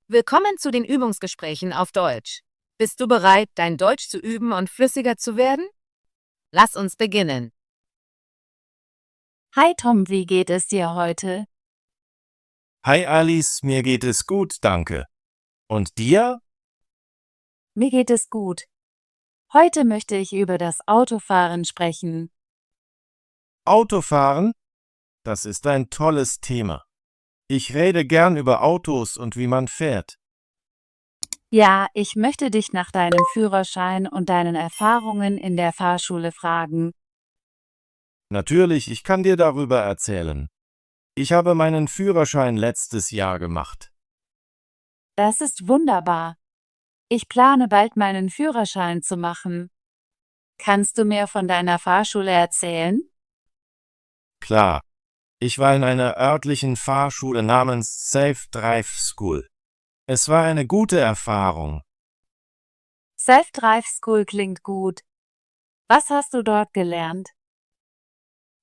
Willkommen zu den Übungsgesprächen auf Deutsch. Bist du bereit, dein Deutsch zu üben und flüssiger zu werden? Lass uns beginnen. Hi Tom, wie geht es dir heute? Hi Alice, mir geht es gut, danke. Und dir? Mir geht es gut. Heute möchte ich über das Autofahren sprechen. Autofahren? Das ist ein tolles Thema. Ich rede gern über Autos und wie man fährt. Ja, ich möchte dich nach deinem Führerschein und deinen Erfahrungen in der Fahrschule fragen. Natürlich, ich kann dir darüber erzählen. Ich habe meinen Führerschein letztes Jahr gemacht. Das ist wunderbar. Ich plane bald meinen Führerschein zu machen. Kannst du mir von deiner Fahrschule erzählen? Klar, ich war in einer örtlichen Fahrschule namens Safe Drive School. Es war eine gute Erfahrung. Self-Drive School klingt gut. Was hast du dort gelernt?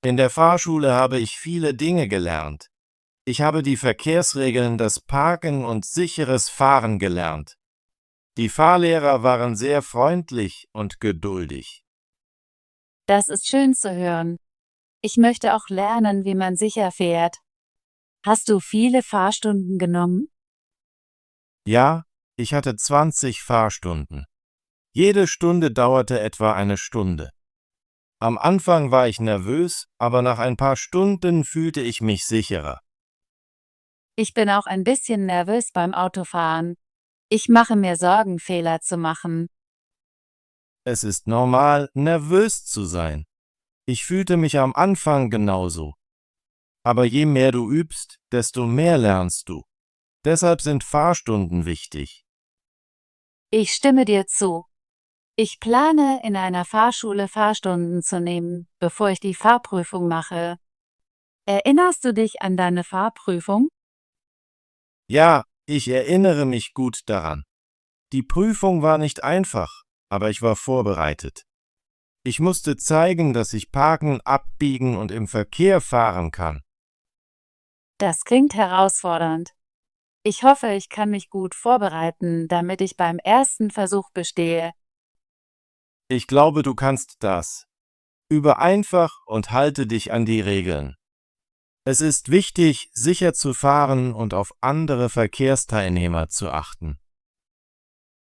In der Fahrschule habe ich viele Dinge gelernt. Ich habe die Verkehrsregeln, das Parken und sicheres Fahren gelernt. Die Fahrlehrer waren sehr freundlich und geduldig. Das ist schön zu hören. Ich möchte auch lernen, wie man sicher fährt. Hast du viele Fahrstunden genommen? Ja, ich hatte 20 Fahrstunden. Jede Stunde dauerte etwa eine Stunde. Am Anfang war ich nervös, aber nach ein paar Stunden fühlte ich mich sicherer. Ich bin auch ein bisschen nervös beim Autofahren. Ich mache mir Sorgen, Fehler zu machen. Es ist normal, nervös zu sein. Ich fühlte mich am Anfang genauso. Aber je mehr du übst, desto mehr lernst du. Deshalb sind Fahrstunden wichtig. Ich stimme dir zu. Ich plane, in einer Fahrschule Fahrstunden zu nehmen, bevor ich die Fahrprüfung mache. Erinnerst du dich an deine Fahrprüfung? Ja, ich erinnere mich gut daran. Die Prüfung war nicht einfach, aber ich war vorbereitet. Ich musste zeigen, dass ich parken, abbiegen und im Verkehr fahren kann. Das klingt herausfordernd. Ich hoffe, ich kann mich gut vorbereiten, damit ich beim ersten Versuch bestehe. Ich glaube, du kannst das. Übe einfach und halte dich an die Regeln. Es ist wichtig, sicher zu fahren und auf andere Verkehrsteilnehmer zu achten.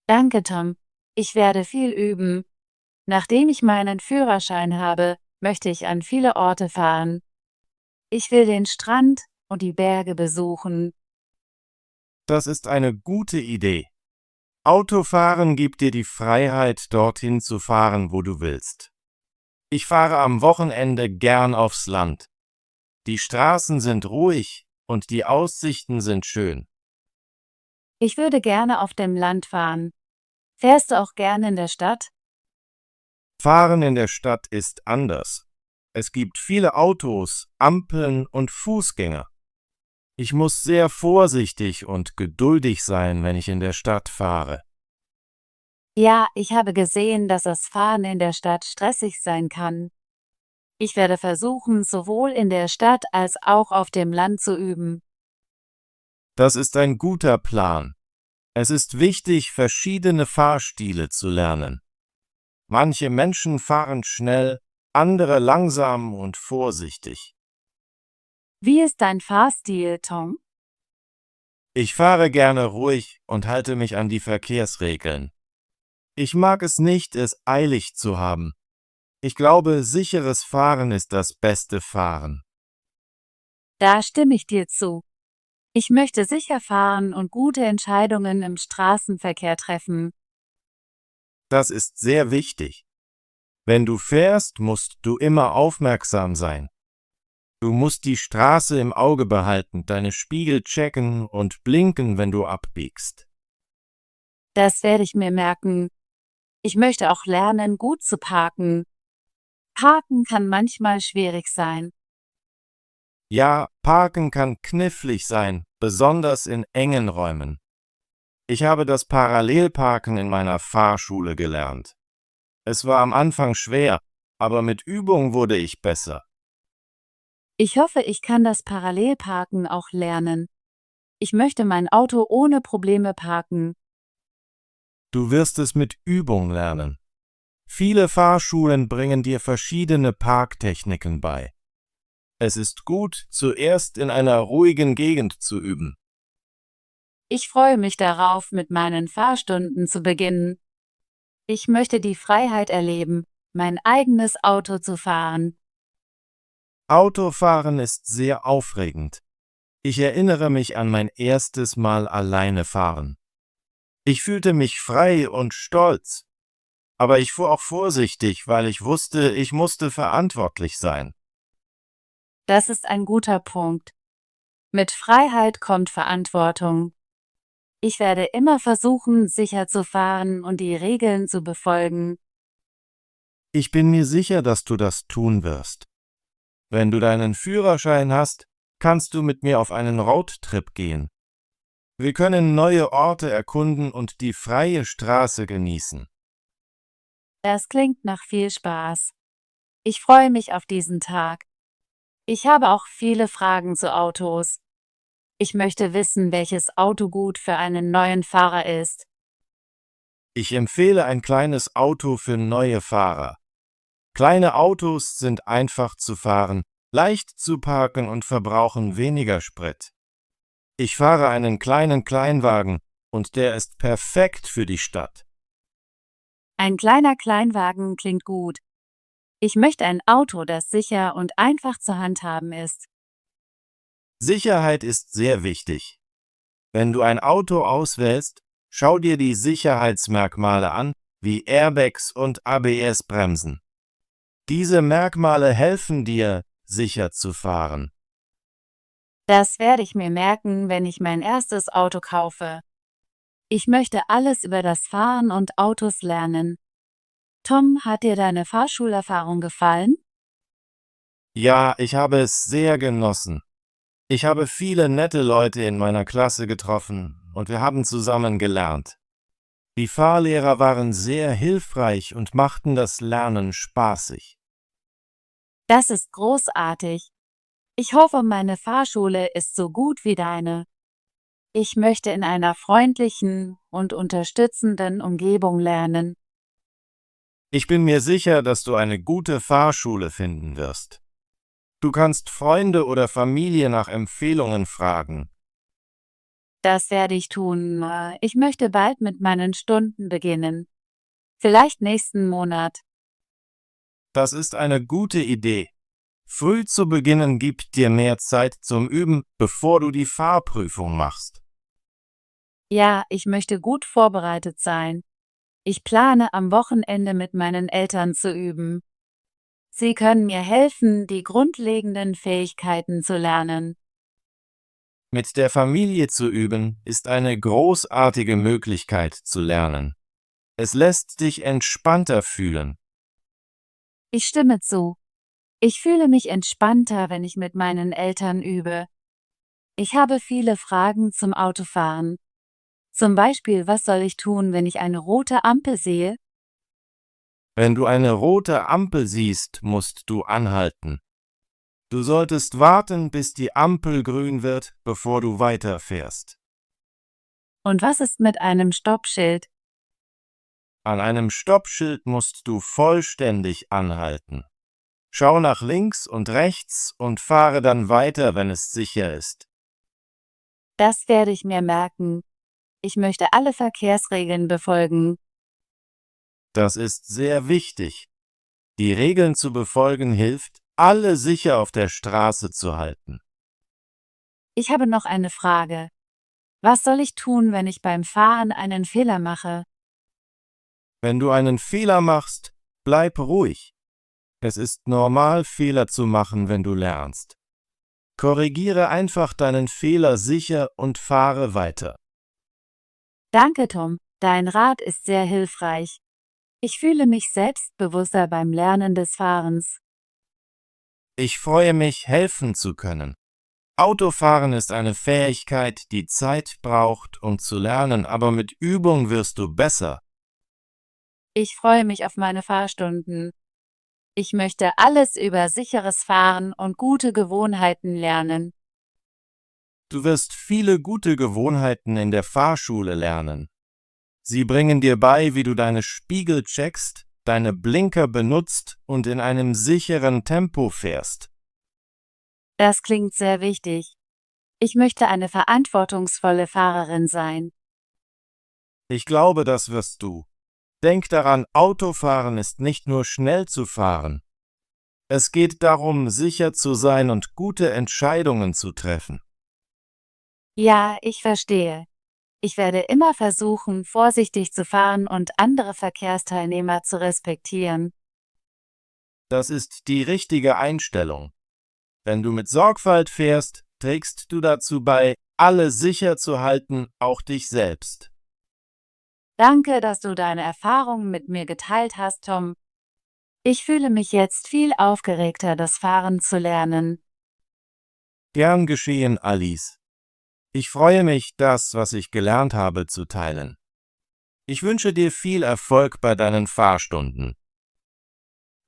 Danke, Tom. Ich werde viel üben. Nachdem ich meinen Führerschein habe, möchte ich an viele Orte fahren. Ich will den Strand und die Berge besuchen. Das ist eine gute Idee. Autofahren gibt dir die Freiheit, dorthin zu fahren, wo du willst. Ich fahre am Wochenende gern aufs Land. Die Straßen sind ruhig und die Aussichten sind schön. Ich würde gerne auf dem Land fahren. Fährst du auch gerne in der Stadt? Fahren in der Stadt ist anders. Es gibt viele Autos, Ampeln und Fußgänger. Ich muss sehr vorsichtig und geduldig sein, wenn ich in der Stadt fahre. Ja, ich habe gesehen, dass das Fahren in der Stadt stressig sein kann. Ich werde versuchen, sowohl in der Stadt als auch auf dem Land zu üben. Das ist ein guter Plan. Es ist wichtig, verschiedene Fahrstile zu lernen. Manche Menschen fahren schnell, andere langsam und vorsichtig. Wie ist dein Fahrstil, Tom? Ich fahre gerne ruhig und halte mich an die Verkehrsregeln. Ich mag es nicht, es eilig zu haben. Ich glaube, sicheres Fahren ist das beste Fahren. Da stimme ich dir zu. Ich möchte sicher fahren und gute Entscheidungen im Straßenverkehr treffen. Das ist sehr wichtig. Wenn du fährst, musst du immer aufmerksam sein. Du musst die Straße im Auge behalten, deine Spiegel checken und blinken, wenn du abbiegst. Das werde ich mir merken. Ich möchte auch lernen, gut zu parken. Parken kann manchmal schwierig sein. Ja, Parken kann knifflig sein, besonders in engen Räumen. Ich habe das Parallelparken in meiner Fahrschule gelernt. Es war am Anfang schwer, aber mit Übung wurde ich besser. Ich hoffe, ich kann das Parallelparken auch lernen. Ich möchte mein Auto ohne Probleme parken. Du wirst es mit Übung lernen. Viele Fahrschulen bringen dir verschiedene Parktechniken bei. Es ist gut, zuerst in einer ruhigen Gegend zu üben. Ich freue mich darauf, mit meinen Fahrstunden zu beginnen. Ich möchte die Freiheit erleben, mein eigenes Auto zu fahren. Autofahren ist sehr aufregend. Ich erinnere mich an mein erstes Mal alleine fahren. Ich fühlte mich frei und stolz. Aber ich fuhr auch vorsichtig, weil ich wusste, ich musste verantwortlich sein. Das ist ein guter Punkt. Mit Freiheit kommt Verantwortung. Ich werde immer versuchen, sicher zu fahren und die Regeln zu befolgen. Ich bin mir sicher, dass du das tun wirst. Wenn du deinen Führerschein hast, kannst du mit mir auf einen Roadtrip gehen. Wir können neue Orte erkunden und die freie Straße genießen. Das klingt nach viel Spaß. Ich freue mich auf diesen Tag. Ich habe auch viele Fragen zu Autos. Ich möchte wissen, welches Auto gut für einen neuen Fahrer ist. Ich empfehle ein kleines Auto für neue Fahrer. Kleine Autos sind einfach zu fahren, leicht zu parken und verbrauchen weniger Sprit. Ich fahre einen kleinen Kleinwagen und der ist perfekt für die Stadt. Ein kleiner Kleinwagen klingt gut. Ich möchte ein Auto, das sicher und einfach zu handhaben ist. Sicherheit ist sehr wichtig. Wenn du ein Auto auswählst, schau dir die Sicherheitsmerkmale an, wie Airbags und ABS-Bremsen. Diese Merkmale helfen dir, sicher zu fahren. Das werde ich mir merken, wenn ich mein erstes Auto kaufe. Ich möchte alles über das Fahren und Autos lernen. Tom, hat dir deine Fahrschulerfahrung gefallen? Ja, ich habe es sehr genossen. Ich habe viele nette Leute in meiner Klasse getroffen und wir haben zusammen gelernt. Die Fahrlehrer waren sehr hilfreich und machten das Lernen spaßig. Das ist großartig. Ich hoffe, meine Fahrschule ist so gut wie deine. Ich möchte in einer freundlichen und unterstützenden Umgebung lernen. Ich bin mir sicher, dass du eine gute Fahrschule finden wirst. Du kannst Freunde oder Familie nach Empfehlungen fragen. Das werde ich tun. Ich möchte bald mit meinen Stunden beginnen. Vielleicht nächsten Monat. Das ist eine gute Idee. Früh zu beginnen gibt dir mehr Zeit zum Üben, bevor du die Fahrprüfung machst. Ja, ich möchte gut vorbereitet sein. Ich plane, am Wochenende mit meinen Eltern zu üben. Sie können mir helfen, die grundlegenden Fähigkeiten zu lernen. Mit der Familie zu üben, ist eine großartige Möglichkeit zu lernen. Es lässt dich entspannter fühlen. Ich stimme zu. Ich fühle mich entspannter, wenn ich mit meinen Eltern übe. Ich habe viele Fragen zum Autofahren. Zum Beispiel, was soll ich tun, wenn ich eine rote Ampel sehe? Wenn du eine rote Ampel siehst, musst du anhalten. Du solltest warten, bis die Ampel grün wird, bevor du weiterfährst. Und was ist mit einem Stoppschild? An einem Stoppschild musst du vollständig anhalten. Schau nach links und rechts und fahre dann weiter, wenn es sicher ist. Das werde ich mir merken. Ich möchte alle Verkehrsregeln befolgen. Das ist sehr wichtig. Die Regeln zu befolgen hilft, alle sicher auf der Straße zu halten. Ich habe noch eine Frage. Was soll ich tun, wenn ich beim Fahren einen Fehler mache? Wenn du einen Fehler machst, bleib ruhig. Es ist normal, Fehler zu machen, wenn du lernst. Korrigiere einfach deinen Fehler sicher und fahre weiter. Danke, Tom. Dein Rat ist sehr hilfreich. Ich fühle mich selbstbewusster beim Lernen des Fahrens. Ich freue mich, helfen zu können. Autofahren ist eine Fähigkeit, die Zeit braucht, um zu lernen, aber mit Übung wirst du besser. Ich freue mich auf meine Fahrstunden. Ich möchte alles über sicheres Fahren und gute Gewohnheiten lernen. Du wirst viele gute Gewohnheiten in der Fahrschule lernen. Sie bringen dir bei, wie du deine Spiegel checkst, deine Blinker benutzt und in einem sicheren Tempo fährst. Das klingt sehr wichtig. Ich möchte eine verantwortungsvolle Fahrerin sein. Ich glaube, das wirst du. Denk daran, Autofahren ist nicht nur schnell zu fahren. Es geht darum, sicher zu sein und gute Entscheidungen zu treffen. Ja, ich verstehe. Ich werde immer versuchen, vorsichtig zu fahren und andere Verkehrsteilnehmer zu respektieren. Das ist die richtige Einstellung. Wenn du mit Sorgfalt fährst, trägst du dazu bei, alle sicher zu halten, auch dich selbst. Danke, dass du deine Erfahrungen mit mir geteilt hast, Tom. Ich fühle mich jetzt viel aufgeregter, das Fahren zu lernen. Gern geschehen, Alice. Ich freue mich, das, was ich gelernt habe, zu teilen. Ich wünsche dir viel Erfolg bei deinen Fahrstunden.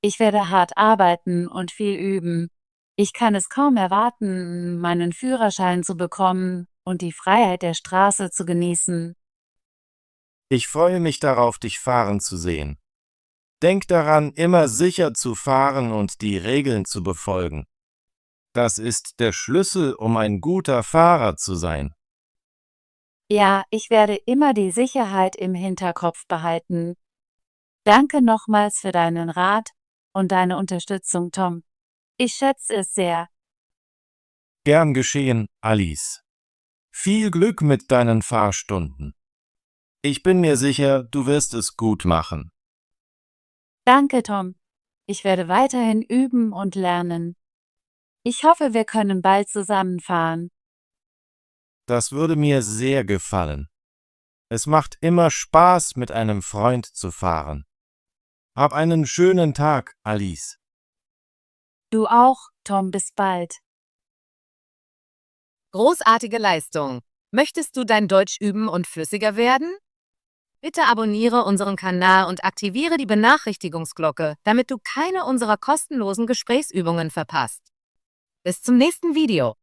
Ich werde hart arbeiten und viel üben. Ich kann es kaum erwarten, meinen Führerschein zu bekommen und die Freiheit der Straße zu genießen. Ich freue mich darauf, dich fahren zu sehen. Denk daran, immer sicher zu fahren und die Regeln zu befolgen. Das ist der Schlüssel, um ein guter Fahrer zu sein. Ja, ich werde immer die Sicherheit im Hinterkopf behalten. Danke nochmals für deinen Rat und deine Unterstützung, Tom. Ich schätze es sehr. Gern geschehen, Alice. Viel Glück mit deinen Fahrstunden. Ich bin mir sicher, du wirst es gut machen. Danke, Tom. Ich werde weiterhin üben und lernen. Ich hoffe, wir können bald zusammenfahren. Das würde mir sehr gefallen. Es macht immer Spaß, mit einem Freund zu fahren. Hab einen schönen Tag, Alice. Du auch, Tom, bis bald. Großartige Leistung! Möchtest du dein Deutsch üben und flüssiger werden? Bitte abonniere unseren Kanal und aktiviere die Benachrichtigungsglocke, damit du keine unserer kostenlosen Gesprächsübungen verpasst. Bis zum nächsten Video.